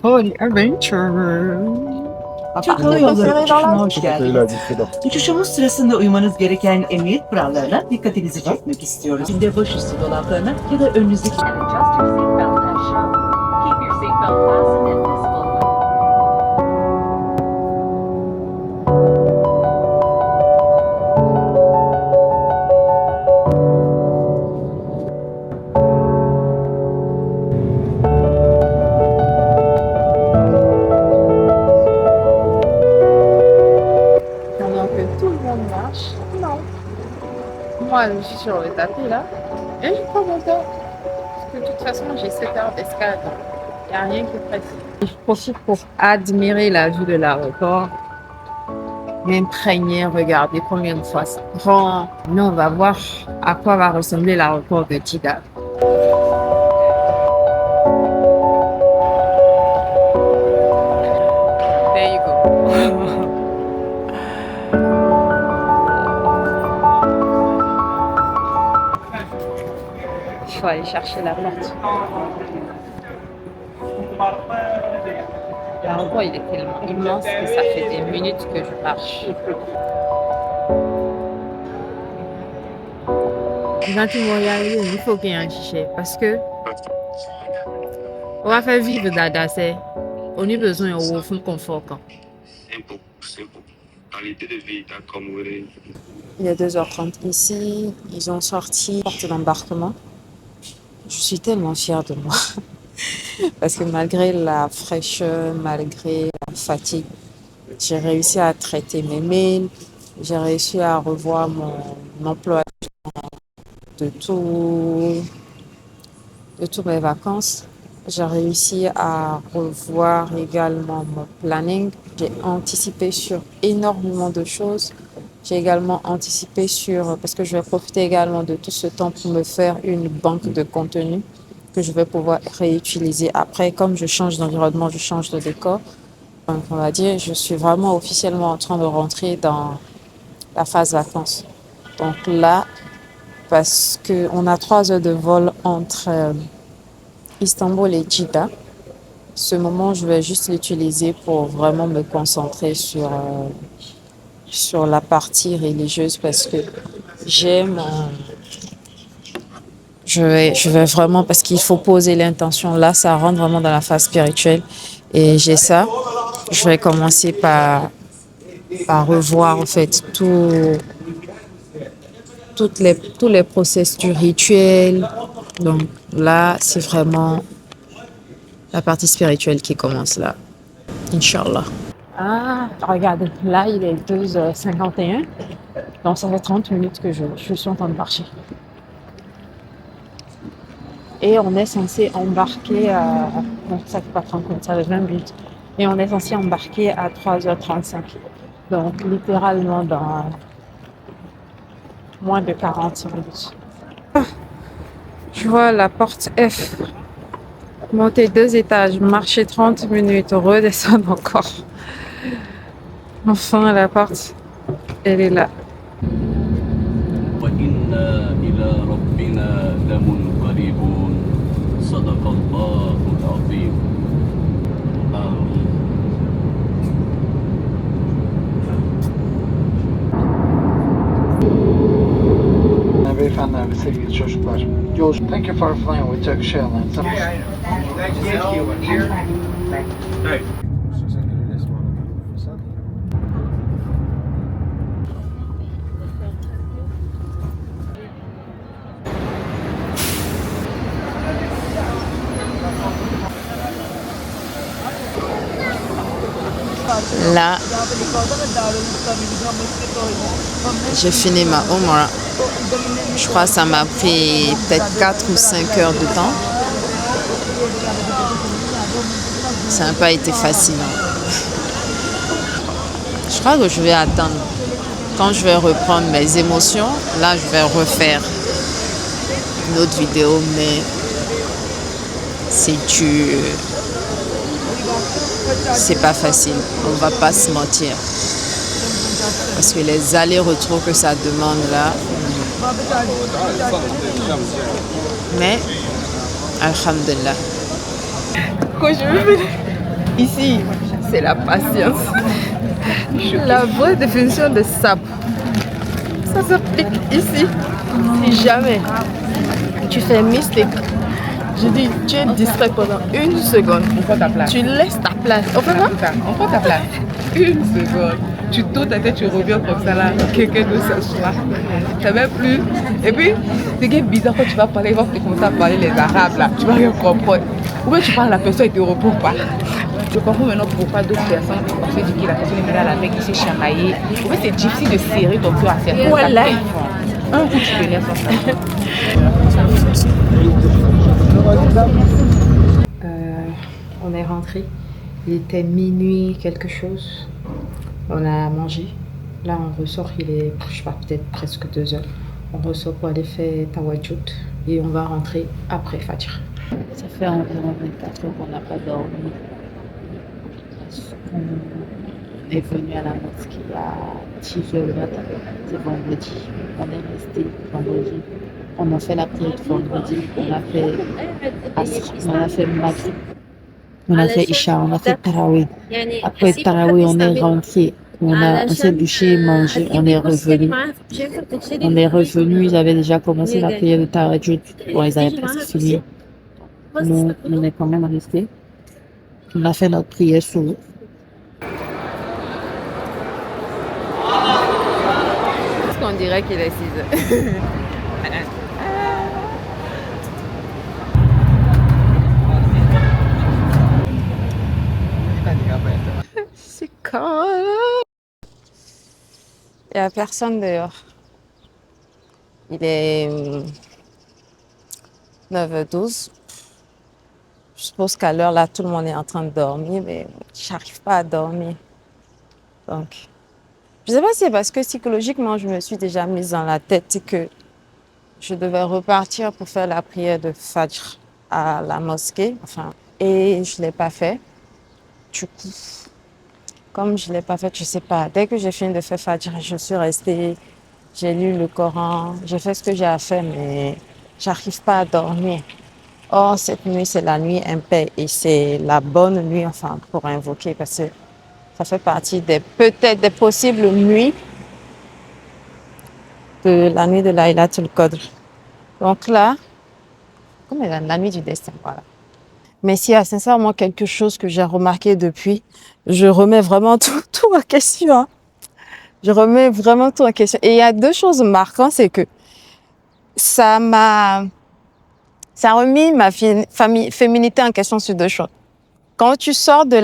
For the adventure. Türk Hava Yolları uçuşuna hoş Kıyılar geldiniz. dikkat. Uçuşumuz sırasında uymanız gereken emniyet kurallarına dikkatinizi çekmek istiyoruz. İçinde başüstü dolaplarına ya da önünüzdeki... And adjust your seatbelt as shown. Keep your seatbelt fastened and visible. Pendant que tout le monde marche, non. Moi, je suis sur le tapis là, et je prends mon temps. Parce que de toute façon, j'ai 7 heures d'escale, donc il n'y a rien qui est pressé. Je profite pour admirer la vue de l'aéroport, m'imprégner, regarder combien de fois c'est grand. Nous, on va voir à quoi va ressembler l'aéroport de Jeddah. There you go. Il faut aller chercher la porte. L'aéroport, il est tellement immense que ça fait des minutes que je marche. Quand tu me regardes, il faut qu'il y ait un chiché. Parce que on va faire vivre Dada, c'est on a besoin de fond confort. C'est pour qualité de vie, comme vous voulez. Il est 2h30 ici, ils ont sorti porte d'embarquement. Je suis tellement fière de moi. Parce que malgré la fraîcheur, malgré la fatigue, j'ai réussi à traiter mes mails, j'ai réussi à revoir mon emploi de toutes mes vacances. J'ai réussi à revoir également mon planning. J'ai anticipé sur énormément de choses. J'ai également anticipé sur, parce que je vais profiter également de tout ce temps pour me faire une banque de contenu que je vais pouvoir réutiliser après. Comme je change d'environnement, je change de décor. Donc, on va dire, je suis vraiment officiellement en train de rentrer dans la phase vacances. Donc là, parce qu'on a 3 heures de vol entre Istanbul et Jeddah, ce moment, je vais juste l'utiliser pour vraiment me concentrer sur la partie religieuse parce que j'aime... Je vais vraiment, parce qu'il faut poser l'intention. Là, ça rentre vraiment dans la phase spirituelle. Et j'ai ça. Je vais commencer par revoir, en fait, tous les process du rituel. Donc là, c'est vraiment la partie spirituelle qui commence là. Inch'Allah. Ah, regarde, là, il est 2h51. Donc, ça fait 30 minutes que je suis en train de marcher. Et on est censé embarquer à... Non, ça ne fait pas 30 minutes, ça fait 20 minutes. Et on est censé embarquer à 3h35. Donc, littéralement dans moins de 40 minutes. Ah, je vois la porte F. Monter 2 étages, marcher 30 minutes, redescendre encore. Enfin, la porte, elle est là. وإنا إلى ربنا لمنقلبون صدق الله العظيم آمين. Beyefendi ve sevgili çocuklar. Yolcu, thank you for flying with Turkish Airlines. Là, j'ai fini ma Umrah. Je crois que ça m'a pris peut-être 4 ou 5 heures de temps. Ça n'a pas été facile. Je crois que je vais attendre. Quand je vais reprendre mes émotions, là, je vais refaire une autre vidéo, mais c'est dur. C'est pas facile, on va pas se mentir. Parce que les allers-retours que ça demande là. Mais Alhamdulillah. Quand je me fais ici, c'est la patience. La vraie définition de sap, ça s'applique ici. Si jamais tu fais un mistake, je dis, tu es distrait pendant une seconde. On prend ta place. Tu laisses ta place. On fait quoi? On prend ta place. Une seconde. Tu tournes ta tête, tu reviens comme ça là. Quelqu'un d'autre s'assoit. Ça même plus. Et puis, c'est qui est bizarre quand tu vas parler, il va commencer à parler les arabes là. Tu vas rien comprendre. Ou bien tu parles à la personne et tu ne réponds pas. Je comprends maintenant pourquoi d'autres personnes, on se dit que la personne est malade avec, il s'est chamaillé. En fait, c'est difficile de serrer ton cœur à certains. Voilà. Un coup, tu peux lire sans ça. On est rentré. Il était minuit quelque chose. On a mangé. Là, on ressort. Il est, je sais pas, peut-être presque 2 heures. On ressort pour aller faire Tawajjud et on va rentrer après Fajr. Ça fait environ 24 heures qu'on n'a pas dormi. On est venu à la mosquée à 10 heures le matin. C'est vendredi. On est resté vendredi. On a fait la prière de vendredi. On a fait Asr, on a fait Maghrib. On a fait Isha, on a fait Tarawih. Après Tarawih, on est rentré. On s'est douché, mangé, on est revenu. Ils avaient déjà commencé la prière de Tahajjud. Bon, ils avaient presque fini. Nous, on est quand même restés. On a fait notre prière sous l'eau. On dirait qu'il est 6 heures. C'est quand Il n'y a personne dehors. Il est 9h12. Je suppose qu'à l'heure là, tout le monde est en train de dormir, mais j'arrive pas à dormir. Donc, je ne sais pas si c'est parce que psychologiquement, je me suis déjà mise dans la tête que je devais repartir pour faire la prière de Fajr à la mosquée. Et je ne l'ai pas fait. Du coup, comme je ne l'ai pas fait, je ne sais pas. Dès que j'ai fini de faire Fajr, je suis restée, j'ai lu le Coran, j'ai fait ce que j'ai à faire, mais j'arrive pas à dormir. Or, cette nuit, c'est la nuit impaire et c'est la bonne nuit, pour invoquer, parce que ça fait partie peut-être des possibles nuits de la nuit de Laylatul Qadr. Donc là, comme la nuit du destin, voilà. Mais s'il y a sincèrement quelque chose que j'ai remarqué depuis, je remets vraiment tout en question. Je remets vraiment tout en question. Et il y a 2 choses marquantes, c'est que ça a remis ma féminité en question sur 2 choses. Quand tu sors de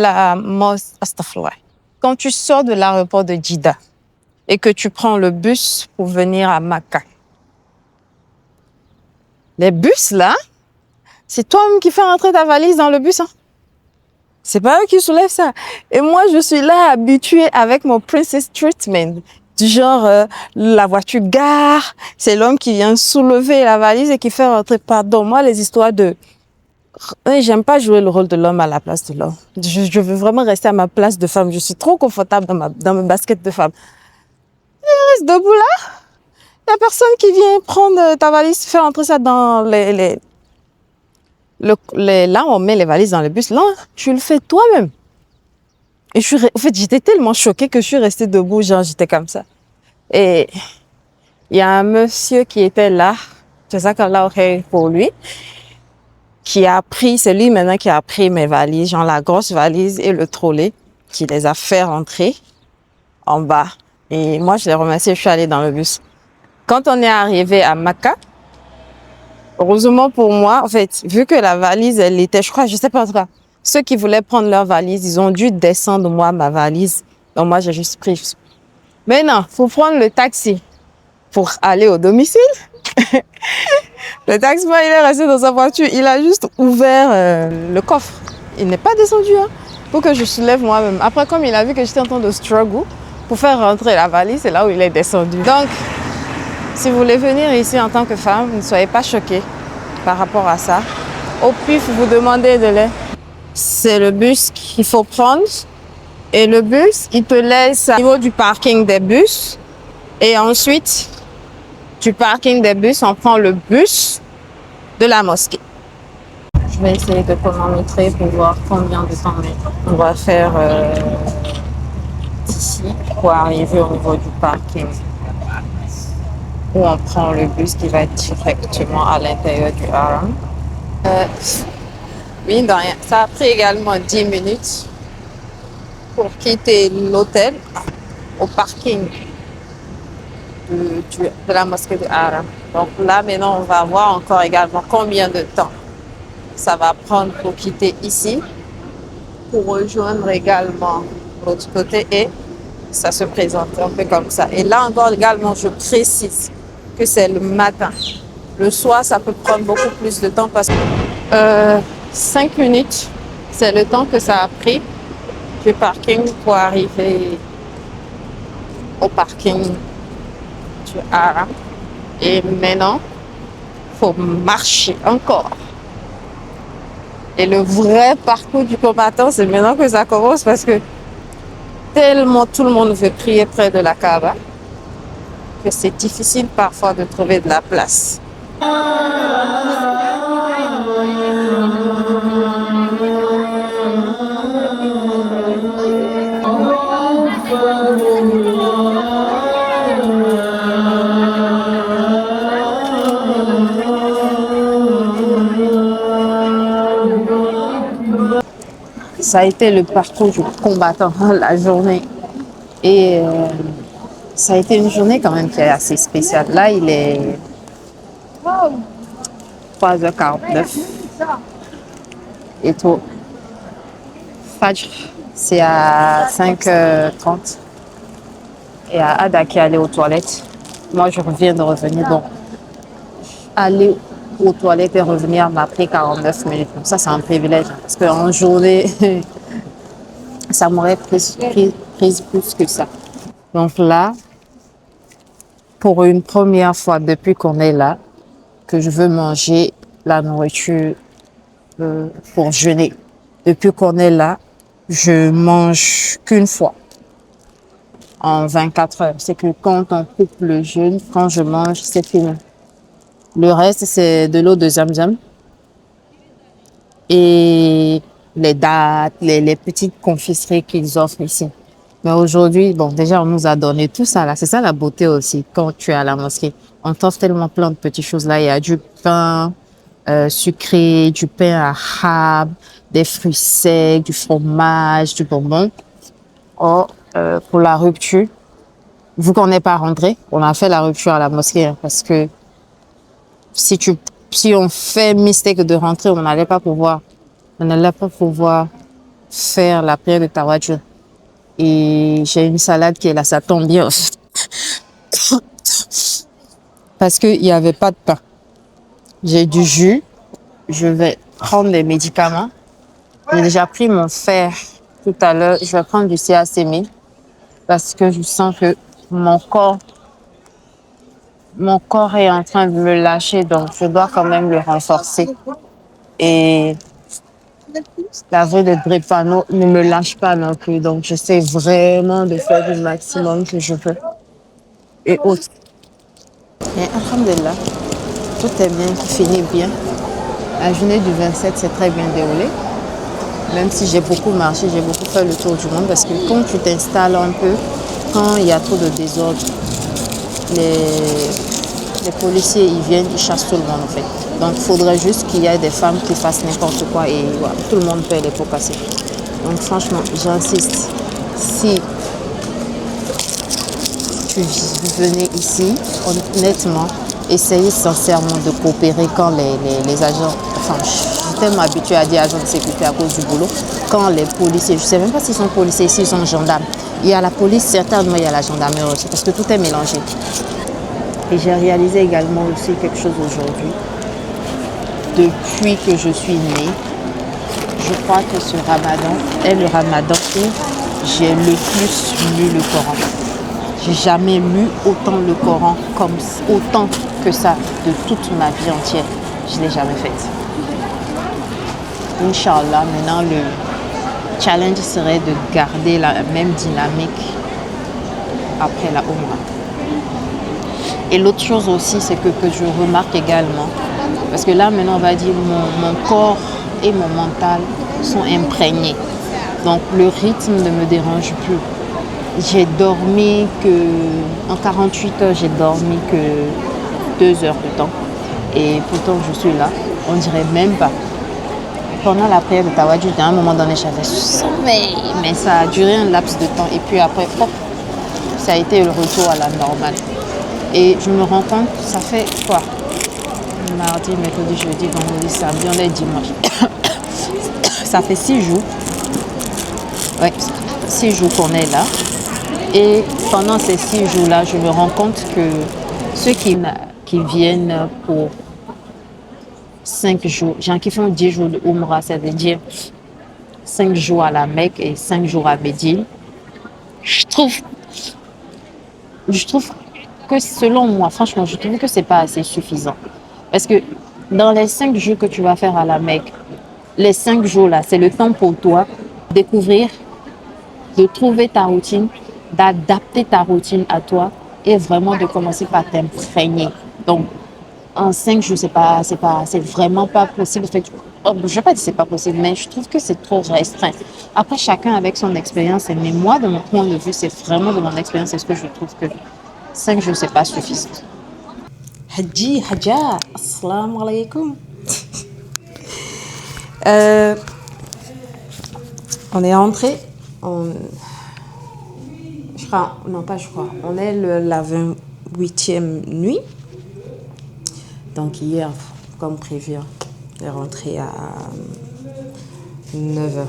quand tu sors de l'aéroport de Djidda et que tu prends le bus pour venir à Makkah, les bus là, c'est toi-même qui fais rentrer ta valise dans le bus. C'est pas eux qui soulèvent ça. Et moi, je suis là habituée avec mon princess treatment. Du genre, la voiture gare, c'est l'homme qui vient soulever la valise et qui fait rentrer. Pardon, moi, les histoires de... J'aime pas jouer le rôle de l'homme à la place de l'homme. Je veux vraiment rester à ma place de femme. Je suis trop confortable dans mes baskets de femme. Je reste debout là. Il n'y a personne qui vient prendre ta valise, faire rentrer ça dans là, on met les valises dans le bus. Là, tu le fais toi-même. Et en fait, j'étais tellement choquée que je suis restée debout, genre, j'étais comme ça. Et il y a un monsieur qui était là, c'est ça qu'on l'a fait pour lui, c'est lui maintenant qui a pris mes valises, genre la grosse valise et le trolley, qui les a fait rentrer en bas. Et moi, je l'ai remercié, je suis allée dans le bus. Quand on est arrivé à Makkah, heureusement pour moi, en fait, vu que la valise, elle était, je crois, je sais pas en tout cas, ceux qui voulaient prendre leur valise, ils ont dû descendre, moi, ma valise. Donc, moi, j'ai juste pris. Mais non, faut prendre le taxi pour aller au domicile. Le taximan, il est resté dans sa voiture. Il a juste ouvert le coffre. Il n'est pas descendu, pour que je soulève moi-même. Après, comme il a vu que j'étais en train de struggle pour faire rentrer la valise, c'est là où il est descendu. Donc, si vous voulez venir ici en tant que femme, ne soyez pas choqués par rapport à ça. Au pif, vous demandez de l'aide. C'est le bus qu'il faut prendre. Et le bus, il te laisse au niveau du parking des bus. Et ensuite, du parking des bus, on prend le bus de la mosquée. Je vais essayer de chronométrer pour voir combien de temps on va faire d'ici pour arriver au niveau du parking où on prend le bus qui va être directement à l'intérieur du haram. Oui, de rien. Ça a pris également 10 minutes pour quitter l'hôtel au parking de la mosquée de Haram. Donc là, maintenant, on va voir encore également combien de temps ça va prendre pour quitter ici, pour rejoindre également l'autre côté et ça se présente un peu comme ça. Et là encore également, je précise que c'est le matin. Le soir, ça peut prendre beaucoup plus de temps parce que 5 minutes, c'est le temps que ça a pris du parking pour arriver au parking du Haram. Et maintenant, il faut marcher encore. Et le vrai parcours du combattant, c'est maintenant que ça commence parce que tellement tout le monde veut prier près de la Kaaba que c'est difficile parfois de trouver de la place. Ça a été le parcours du combattant, la journée. Et ça a été une journée quand même qui est assez spéciale. Là, il est 3h49. Et tout. Fajr, c'est à 5h30. Et à Ada qui est allée aux toilettes. Moi, je viens de revenir. Donc, aller aux toilettes et revenir m'a pris 49 minutes. Donc ça, c'est un privilège. Parce qu'en journée, ça m'aurait pris plus que ça. Donc là, pour une première fois depuis qu'on est là, que je veux manger la nourriture pour jeûner. Depuis qu'on est là, je mange qu'une fois en 24 heures. C'est que quand on coupe le jeûne, quand je mange, c'est fini. Le reste, c'est de l'eau de Zamzam et les dattes, les petites confiseries qu'ils offrent ici. Mais aujourd'hui, bon, déjà, on nous a donné tout ça là. C'est ça la beauté aussi quand tu es à la mosquée. On t'offre tellement plein de petites choses là. Il y a du pain sucré, du pain à hab, des fruits secs, du fromage, du bonbon. Pour la rupture, vu qu'on n'est pas rentré, on a fait la rupture à la mosquée hein, parce que si on fait mistake de rentrer, on n'allait pas pouvoir faire la prière de Tawajjud. Et j'ai une salade qui est là, ça tombe bien. Parce qu'il n'y avait pas de pain. J'ai du jus, je vais prendre des médicaments. J'ai déjà pris mon fer tout à l'heure, je vais prendre du CAC1000 parce que je sens que mon corps est en train de me lâcher, donc je dois quand même le renforcer. Et la vraie de Drépano ne me lâche pas non plus, donc j'essaie vraiment de faire du maximum que je peux. Et autres. Et alhamdulillah, tout est bien, qui finit bien. La journée du 27 s'est très bien déroulée. Même si j'ai beaucoup marché, j'ai beaucoup fait le tour du monde parce que quand tu t'installes un peu, quand il y a trop de désordre, les policiers, ils viennent, ils chassent tout le monde en fait. Donc il faudrait juste qu'il y ait des femmes qui fassent n'importe quoi et voilà, tout le monde paie les pots cassés. Donc franchement, j'insiste, si tu venez ici, honnêtement, essayez sincèrement de coopérer quand les agents, enfin je suis tellement habituée à dire agents de sécurité à cause du boulot, quand les policiers, je ne sais même pas s'ils sont policiers, s'ils sont gendarmes. Il y a la police, certainement il y a la gendarmerie aussi, parce que tout est mélangé. Et j'ai réalisé également aussi quelque chose aujourd'hui. Depuis que je suis née, je crois que ce ramadan est le ramadan où j'ai le plus lu le Coran. J'ai jamais lu autant le Coran, autant que ça, de toute ma vie entière. Je ne l'ai jamais fait. Inch'Allah, maintenant le challenge serait de garder la même dynamique après la Umrah. Et l'autre chose aussi, c'est que je remarque également, parce que là maintenant on va dire mon corps et mon mental sont imprégnés. Donc le rythme ne me dérange plus. J'ai dormi en 48 heures, j'ai dormi que 2 heures de temps. Et pourtant, je suis là. On dirait même pas. Pendant la prière de Tawadjou, à un moment donné, j'avais sommeil. Mais ça a duré un laps de temps. Et puis après, hop, ça a été le retour à la normale. Et je me rends compte, ça fait quoi? Mardi, mercredi, jeudi, vendredi, samedi, on est dimanche. Ça fait 6 jours. Ouais, 6 jours qu'on est là. Et pendant ces 6 jours-là, je me rends compte que ceux qui viennent pour 5 jours, gens qui font 10 jours de Umrah, c'est-à-dire 5 jours à la Mecque et 5 jours à Médine, je trouve que selon moi, franchement, je trouve que c'est pas assez suffisant. Parce que dans les 5 jours que tu vas faire à la Mecque, les 5 jours-là, c'est le temps pour toi de découvrir, de trouver ta routine, d'adapter ta routine à toi et vraiment de commencer par t'imprégner. Donc, en 5 jours, c'est vraiment pas possible. En fait, je ne vais pas dire que c'est pas possible, mais je trouve que c'est trop restreint. Après, chacun avec son expérience. Mais moi, de mon point de vue, c'est vraiment de mon expérience, c'est ce que je trouve que 5 jours, c'est pas suffisant. Hadja, assalamu alaikum. On est entré, on est la 28e nuit. Donc hier, comme prévu, on est rentré à 9h,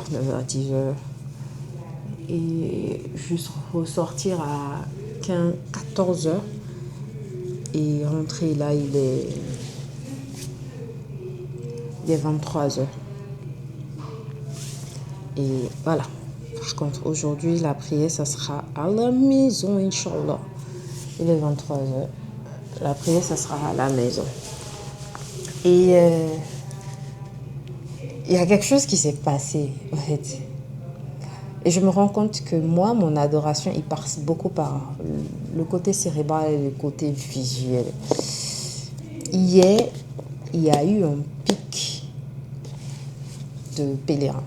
10h. Et juste ressortir à 14h. Et rentrer là, il est 23h. Et voilà. Par contre, aujourd'hui, la prière, ça sera à la maison, Inch'Allah. Il est 23h. La prière, ça sera à la maison. Et il y a quelque chose qui s'est passé, en fait. Et je me rends compte que moi, mon adoration, il passe beaucoup par le côté cérébral et le côté visuel. Hier, il y a eu un pic de pèlerins.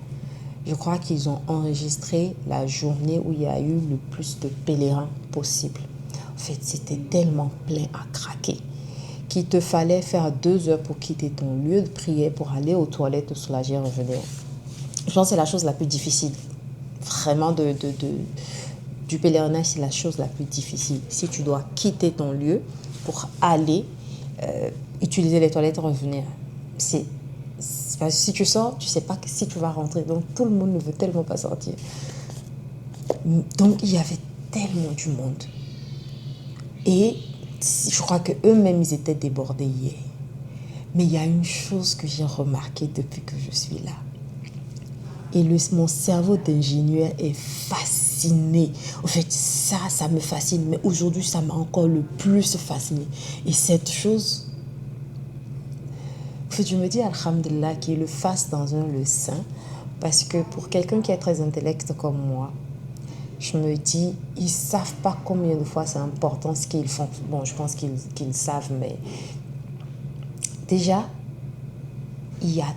Je crois qu'ils ont enregistré la journée où il y a eu le plus de pèlerins possible. En fait, c'était tellement plein à craquer qu'il te fallait faire 2 heures pour quitter ton lieu de prière, pour aller aux toilettes, te soulager et revenir. Je pense que c'est la chose la plus difficile. Vraiment, du pèlerinage, c'est la chose la plus difficile. Si tu dois quitter ton lieu pour aller utiliser les toilettes et revenir, si tu sors, tu ne sais pas si tu vas rentrer. Donc, tout le monde ne veut tellement pas sortir. Donc, il y avait tellement du monde. Et je crois qu'eux-mêmes, ils étaient débordés hier. Mais il y a une chose que j'ai remarquée depuis que je suis là. Et mon cerveau d'ingénieur est fasciné. En fait, ça me fascine. Mais aujourd'hui, ça m'a encore le plus fasciné. Et cette chose, en fait, je me dis, alhamdulillah, qu'il le fasse dans le sein. Parce que pour quelqu'un qui est très intellect comme moi, je me dis, ils ne savent pas combien de fois c'est important ce qu'ils font. Bon, je pense qu'ils savent, mais déjà, il y a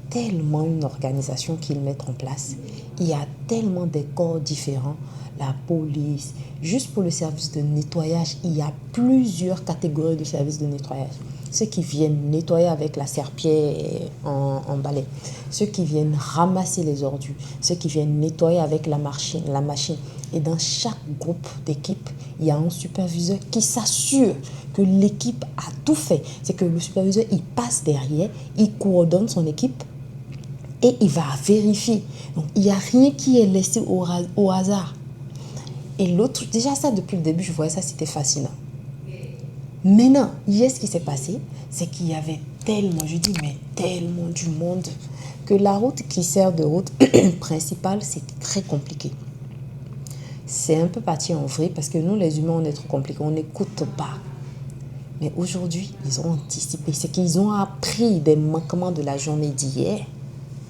tellement une organisation qu'ils mettent en place. Il y a tellement de corps différents. La police, juste pour le service de nettoyage, il y a plusieurs catégories de services de nettoyage. Ceux qui viennent nettoyer avec la serpillière en balai, ceux qui viennent ramasser les ordures, ceux qui viennent nettoyer avec la machine. Et dans chaque groupe d'équipe, il y a un superviseur qui s'assure que l'équipe a tout fait. C'est que le superviseur, il passe derrière, il coordonne son équipe et il va vérifier. Donc, il n'y a rien qui est laissé au hasard. Et l'autre, déjà ça, depuis le début, je voyais ça, c'était fascinant. Maintenant, hier, ce qui s'est passé, c'est qu'il y avait tellement, je dis, mais tellement du monde, que la route qui sert de route principale, c'était très compliqué. C'est un peu parti en vrille parce que nous, les humains, on est trop compliqués, on n'écoute pas. Mais aujourd'hui, ils ont anticipé. C'est qu'ils ont appris des manquements de la journée d'hier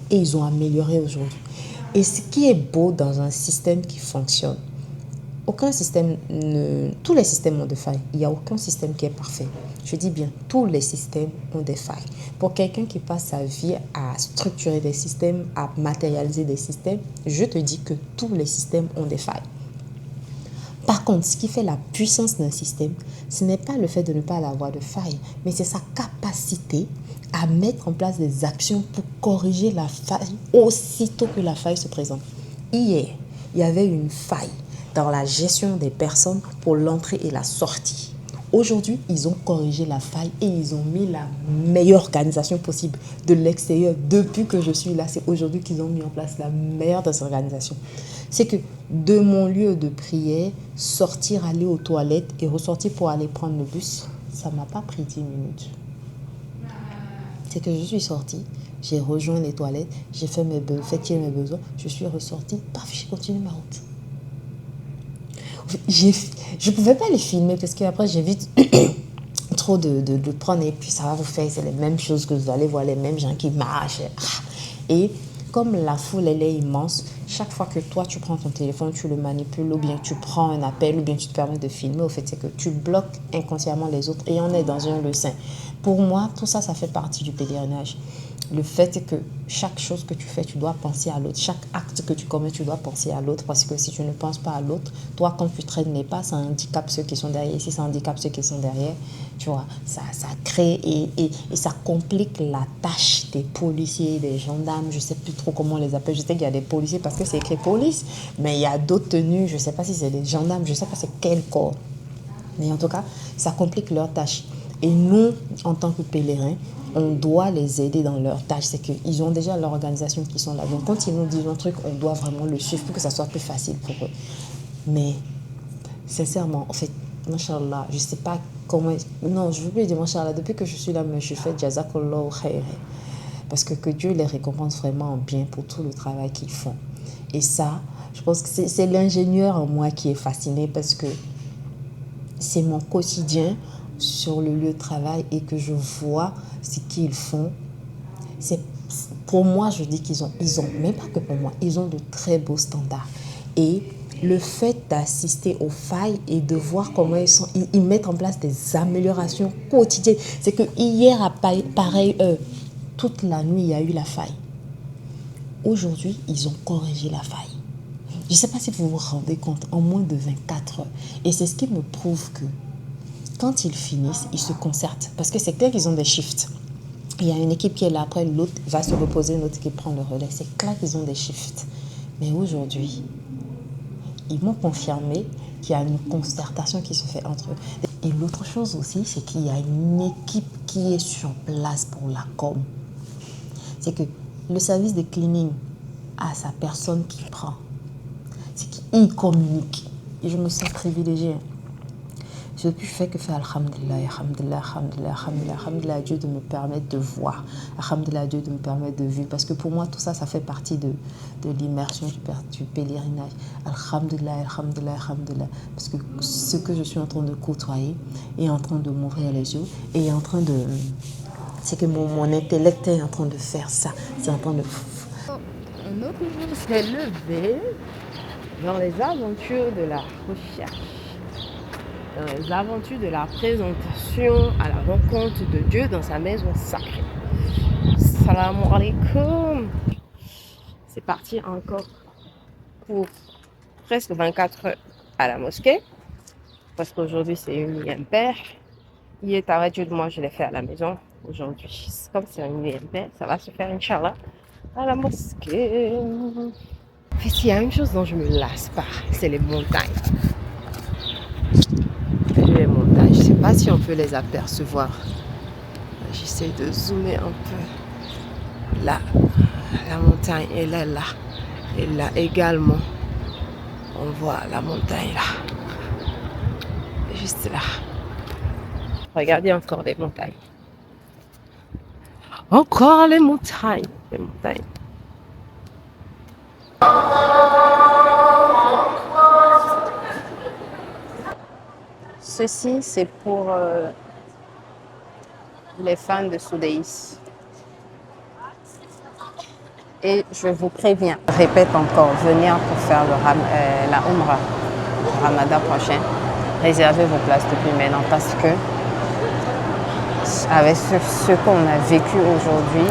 et ils ont amélioré aujourd'hui. Et ce qui est beau dans un système qui fonctionne, tous les systèmes ont des failles. Il n'y a aucun système qui est parfait. Je dis bien, tous les systèmes ont des failles. Pour quelqu'un qui passe sa vie à structurer des systèmes, à matérialiser des systèmes, je te dis que tous les systèmes ont des failles. Par contre, ce qui fait la puissance d'un système, ce n'est pas le fait de ne pas avoir de failles, mais c'est sa capacité à mettre en place des actions pour corriger la faille aussitôt que la faille se présente. Hier, il y avait une faille dans la gestion des personnes pour l'entrée et la sortie. Aujourd'hui, ils ont corrigé la faille et ils ont mis la meilleure organisation possible de l'extérieur. Depuis que je suis là, c'est aujourd'hui qu'ils ont mis en place la meilleure des organisations. C'est que de mon lieu de prière, sortir, aller aux toilettes et ressortir pour aller prendre le bus, ça ne m'a pas pris 10 minutes. C'est que je suis sortie, j'ai rejoint les toilettes, j'ai fait mes besoins, je suis ressortie, paf, j'ai continué ma route. Je ne pouvais pas les filmer parce qu'après j'évite trop de prendre et puis ça va vous faire, c'est les mêmes choses que vous allez voir, les mêmes gens qui marchent. Et comme la foule elle est immense, chaque fois que toi tu prends ton téléphone, tu le manipules ou bien tu prends un appel ou bien tu te permets de filmer, au fait c'est que tu bloques inconsciemment les autres et on est dans un lieu sain. Pour moi, tout ça, ça fait partie du pèlerinage. Le fait est que chaque chose que tu fais, tu dois penser à l'autre. Chaque acte que tu commets, tu dois penser à l'autre. Parce que si tu ne penses pas à l'autre, toi, quand tu traînes les pas, ça handicape ceux qui sont derrière. Et si ça handicape ceux qui sont derrière, tu vois, ça crée et ça complique la tâche des policiers, des gendarmes. Je ne sais plus trop comment on les appelle. Je sais qu'il y a des policiers parce que c'est écrit police. Mais il y a d'autres tenues. Je ne sais pas si c'est des gendarmes. Je ne sais pas c'est quel corps. Mais en tout cas, ça complique leur tâche. Et nous, en tant que pèlerins, on doit les aider dans leur tâche. C'est qu'ils ont déjà leur organisation qui sont là. Donc, quand ils nous disent un truc, on doit vraiment le suivre pour que ça soit plus facile pour eux. Mais, sincèrement, en fait, Masha'Allah, je ne sais pas comment... Non, je ne veux plus dire Masha'Allah. Depuis que je suis là, je fais Jazakallahu khair. Parce que Dieu les récompense vraiment bien pour tout le travail qu'ils font. Et ça, je pense que c'est l'ingénieur en moi qui est fasciné parce que c'est mon quotidien sur le lieu de travail et que je vois ce qu'ils font. Pour moi, je dis qu'ils ont, même pas que pour moi, ils ont de très beaux standards. Et le fait d'assister aux failles et de voir comment ils mettent en place des améliorations quotidiennes. C'est que hier, à pareille heure, toute la nuit, il y a eu la faille. Aujourd'hui, ils ont corrigé la faille. Je ne sais pas si vous vous rendez compte, en moins de 24 heures. Et c'est ce qui me prouve que quand ils finissent, ils se concertent. Parce que c'est clair qu'ils ont des shifts. Il y a une équipe qui est là, après l'autre va se reposer, une autre qui prend le relais. C'est clair qu'ils ont des shifts. Mais aujourd'hui, ils m'ont confirmé qu'il y a une concertation qui se fait entre eux. Et l'autre chose aussi, c'est qu'il y a une équipe qui est sur place pour la com. C'est que le service de cleaning a sa personne qui prend. C'est qu'il communique. Et je me sens privilégiée. Je ne fais que faire Alhamdulillah, Alhamdulillah, Alhamdulillah, Alhamdulillah, Alhamdulillah, Dieu de me permettre de voir, Alhamdulillah, Dieu de me permettre de vivre. Parce que pour moi, tout ça, ça fait partie de l'immersion du pèlerinage. Alhamdulillah, Alhamdulillah, Alhamdulillah. Parce que ce que je suis en train de côtoyer est en train de m'ouvrir les yeux et est en train de... C'est que mon intellect est en train de faire ça. C'est en train de... Un autre jour s'est levé dans les aventures de la recherche. Dans les aventures de la présentation à la rencontre de Dieu dans sa maison sacrée. Salam alaikum. C'est parti encore pour presque 24 heures à la mosquée. Parce qu'aujourd'hui c'est une unième paire. Hier, t'arrêtes Dieu de moi, je l'ai fait à la maison. Aujourd'hui, comme c'est une unième paire, ça va se faire Inch'Allah à la mosquée. En fait, il y a une chose dont je me lasse pas, c'est les montagnes. Les montagnes, je ne sais pas si on peut les apercevoir. J'essaie de zoomer un peu. Là, la montagne, elle est là. Et là également, on voit la montagne là. Juste là. Regardez encore les montagnes. Encore les montagnes. Les montagnes. Ceci, c'est pour les fans de Soudeis. Et je vous préviens, répète encore, venir pour faire la Umrah. Ramadan prochain, réservez vos places depuis maintenant parce que avec ce qu'on a vécu aujourd'hui,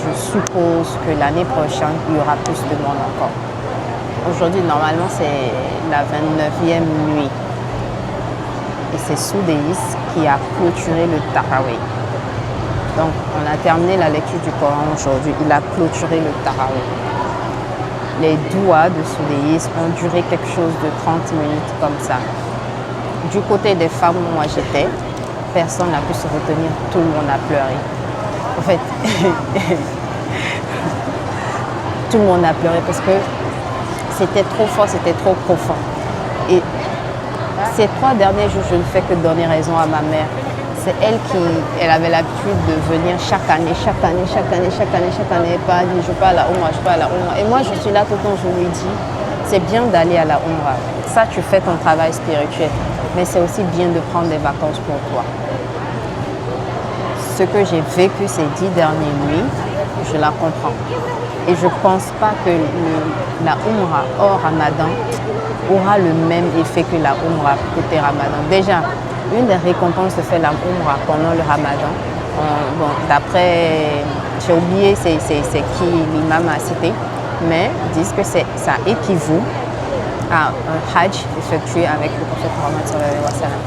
je suppose que l'année prochaine, il y aura plus de monde encore. Aujourd'hui, normalement, c'est la 29e nuit. Et c'est Soudéis qui a clôturé le Tarawih. Donc, on a terminé la lecture du Coran aujourd'hui. Il a clôturé le Tarawih. Les douas de Soudéis ont duré quelque chose de 30 minutes comme ça. Du côté des femmes où moi j'étais, personne n'a pu se retenir. Tout le monde a pleuré. En fait, tout le monde a pleuré parce que c'était trop fort, c'était trop profond. Et ces 3 derniers jours, je ne fais que donner raison à ma mère. C'est elle avait l'habitude de venir chaque année, pas dire je vais à la Oumra, je vais à la Oumra. Et moi, je suis là tout le temps, je lui dis, c'est bien d'aller à la Oumra. Ça, tu fais ton travail spirituel. Mais c'est aussi bien de prendre des vacances pour toi. Ce que j'ai vécu ces 10 dernières nuits, je la comprends. Et je ne pense pas que la Oumra hors Ramadan aura le même effet que la Oumra côté Ramadan. Déjà, une des récompenses de faire la Oumra pendant le Ramadan, bon, d'après, j'ai oublié c'est qui l'imam a cité, mais ils disent que ça équivaut à un hajj effectué avec le prophète Mohammed sallallahu alayhi wa sallam.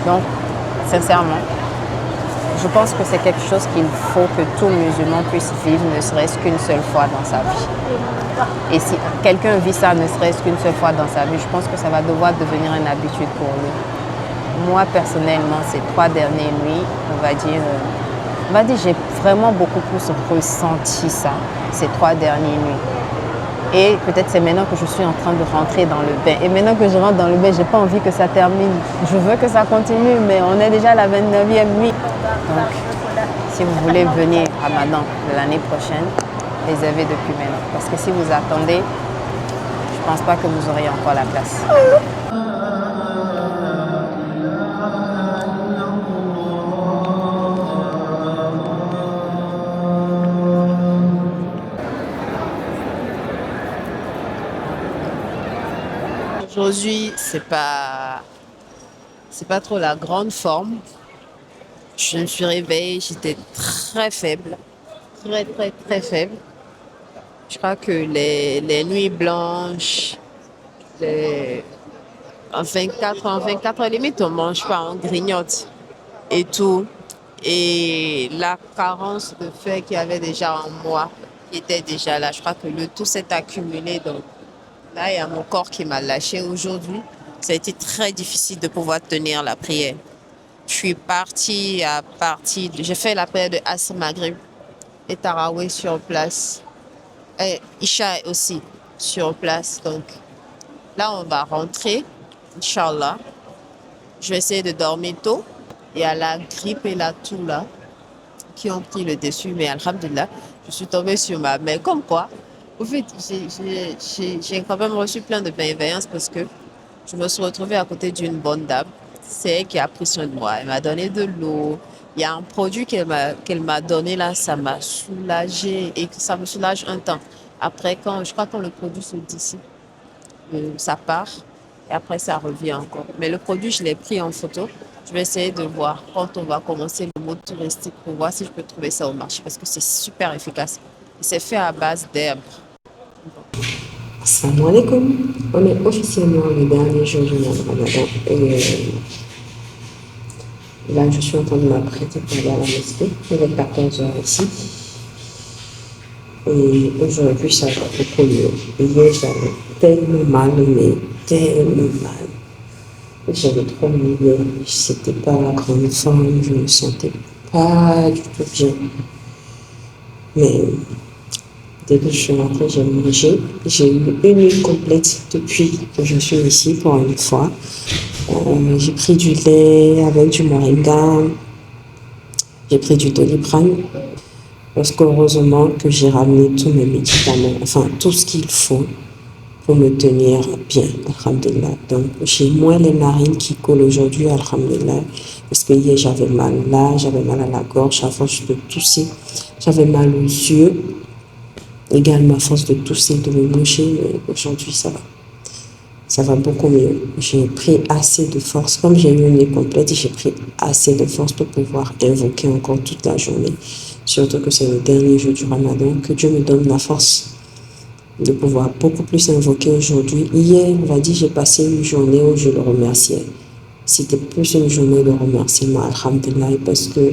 Donc, sincèrement, je pense que c'est quelque chose qu'il faut que tout musulman puisse vivre, ne serait-ce qu'une seule fois dans sa vie. Et si quelqu'un vit ça ne serait-ce qu'une seule fois dans sa vie, je pense que ça va devoir devenir une habitude pour lui. Moi, personnellement, ces 3 dernières nuits, on va dire, j'ai vraiment beaucoup plus ressenti ça, ces 3 dernières nuits. Et peut-être c'est maintenant que je suis en train de rentrer dans le bain. Et maintenant que je rentre dans le bain, je n'ai pas envie que ça termine. Je veux que ça continue, mais on est déjà à la 29e nuit. Donc, si vous voulez venir à Ramadan de l'année prochaine, réservez depuis maintenant. Parce que si vous attendez, je ne pense pas que vous aurez encore la place. Aujourd'hui, c'est pas trop la grande forme. Je me suis réveillée, j'étais très faible, très faible. Je crois que les nuits blanches, en 24 heures limite, on mange pas, on grignote et tout. Et la carence de fer qu'il y avait déjà en moi, qui était déjà là, je crois que le tout s'est accumulé. Donc là, il y a mon corps qui m'a lâché aujourd'hui. Ça a été très difficile de pouvoir tenir la prière. Je suis partie j'ai fait la prière de Asr Maghrib et Tarawih sur place. Et Isha aussi sur place. Donc là, on va rentrer, Inch'Allah. Je vais essayer de dormir tôt. Il y a la grippe et la toux là qui ont pris le dessus. Mais alhamdulillah, je suis tombée sur ma mère. Comme quoi, au fait, j'ai quand même reçu plein de bienveillance parce que je me suis retrouvée à côté d'une bonne dame. C'est elle qui a pris soin de moi. Elle m'a donné de l'eau. Il y a un produit qu'elle m'a donné là, ça m'a soulagée et ça me soulage un temps. Après, je crois quand le produit se dissipe, ça part et après ça revient encore. Mais le produit, je l'ai pris en photo. Je vais essayer de voir quand on va commencer le mode touristique pour voir si je peux trouver ça au marché parce que c'est super efficace. Et c'est fait à base d'herbes. Assalamu alaikum. On est officiellement le dernier jour du mois de Ramadan. Et là, je suis en train de m'apprêter pour aller à la mosquée. Il est 14h ici. Et aujourd'hui, ça va beaucoup mieux. Hier, j'avais tellement mal, mais tellement mal. J'avais trop mal. C'était pas la grande forme. Je me sentais pas du tout bien. Mais dès que je suis rentrée, j'ai mangé. J'ai eu une nuit complète depuis que je suis ici pour une fois. J'ai pris du lait avec du moringa. J'ai pris du Doliprane. Parce qu'heureusement que j'ai ramené tous mes médicaments, enfin tout ce qu'il faut pour me tenir bien, alhamdulillah. Donc j'ai moins les narines qui collent aujourd'hui, alhamdulillah. Parce que hier j'avais mal là, j'avais mal à la gorge, à force de tousser. J'avais mal aux yeux. Également à force de tousser, de me moucher, mais aujourd'hui ça va. Ça va beaucoup mieux. J'ai pris assez de force. Comme j'ai eu une nuit complète, j'ai pris assez de force pour pouvoir invoquer encore toute la journée. Surtout que c'est le dernier jour du Ramadan. Que Dieu me donne la force de pouvoir beaucoup plus invoquer aujourd'hui. Hier, on va dire, j'ai passé une journée où je le remerciais. C'était plus une journée de remerciement, alhamdulillah, parce que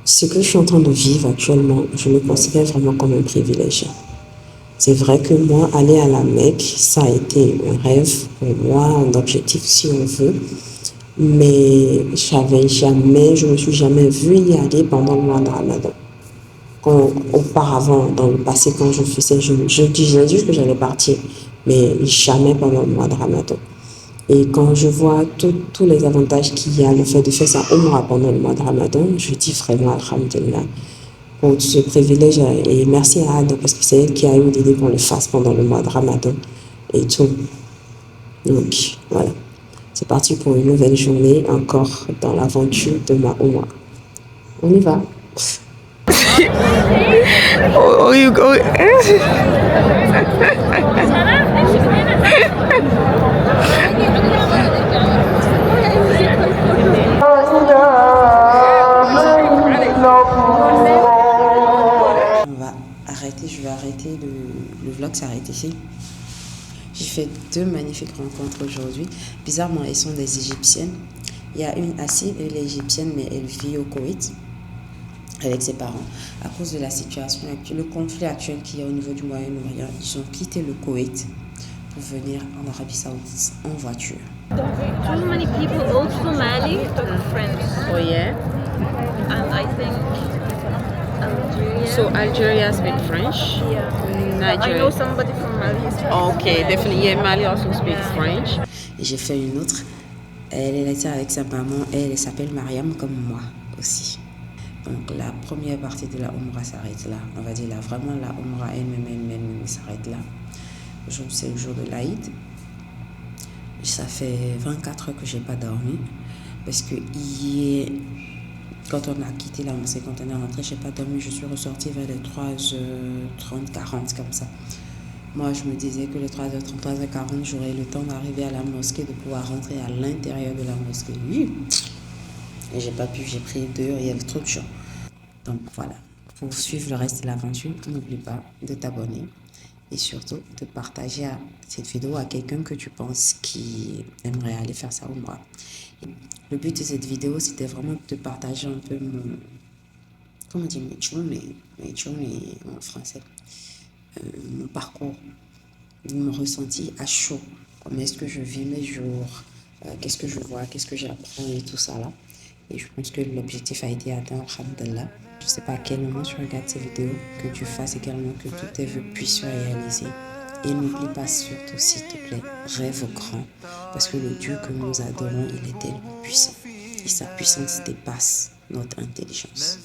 ce que je suis en train de vivre actuellement, je le considère vraiment comme un privilège. C'est vrai que moi, aller à la Mecque, ça a été un rêve pour moi, un objectif si on veut. Mais je me suis jamais vue y aller pendant le mois de Ramadan. Auparavant, dans le passé, quand je faisais, je disais juste que j'allais partir, mais jamais pendant le mois de Ramadan. Et quand je vois tous les avantages qu'il y a, le fait de faire ça au moins pendant le mois de Ramadan, je dis vraiment alhamdulillah pour ce privilège. Et merci à Ada parce que c'est elle qui a eu l'idée qu'on le fasse pendant le mois de Ramadan et tout. Donc voilà, c'est parti pour une nouvelle journée encore dans l'aventure de ma Oumra. On y va. Oh, you go. Je vais arrêter le vlog, s'arrête ici. J'ai fait 2 magnifiques rencontres aujourd'hui. Bizarrement, elles sont des Égyptiennes. Il y a une assise, elle est égyptienne, mais elle vit au Koweït avec ses parents. À cause de la situation actuelle, le conflit actuel qu'il y a au niveau du Moyen-Orient, ils ont quitté le Koweït pour venir en Arabie Saoudite en voiture. Too many people old Somali and French. Oh yeah? And I think Algeria. So Algeria speak French? Yeah. Nigeria. I know somebody from Mali. Okay, definitely. Yeah, Mali also speaks French. Et j'ai fait une autre. Elle était avec sa maman. Elle s'appelle Mariam comme moi aussi. Donc la première partie de la Oumra s'arrête là. On va dire là, vraiment la Oumra elle-même s'arrête là. Aujourd'hui c'est le jour de l'Aïd. Ça fait 24 heures que j'ai pas dormi. Parce que hier, quand on a quitté la mosquée, quand on est rentré, j'ai pas dormi. Je suis ressortie vers les 3h30, 40 comme ça. Moi, je me disais que les 3h30, 3h40, j'aurais le temps d'arriver à la mosquée, de pouvoir rentrer à l'intérieur de la mosquée. Oui. Et j'ai pas pu, j'ai pris 2 heures, il y avait trop de gens. Donc voilà, pour suivre le reste de l'aventure, n'oublie pas de t'abonner et surtout de partager cette vidéo à quelqu'un que tu penses qui aimerait aller faire ça ou moi. Le but de cette vidéo, c'était vraiment de partager un peu mon journey en français, mon parcours, mon ressenti à chaud. Comment est-ce que je vis mes jours, qu'est-ce que je vois, qu'est-ce que j'apprends et tout ça là. Et je pense que l'objectif a été atteint, alhamdulillah. Je ne sais pas à quel moment tu regardes ces vidéos, que tu fasses également que tous tes vœux puissent se réaliser. Et n'oublie pas surtout, s'il te plaît, rêve grand. Parce que le Dieu que nous adorons, il est tellement puissant. Et sa puissance dépasse notre intelligence.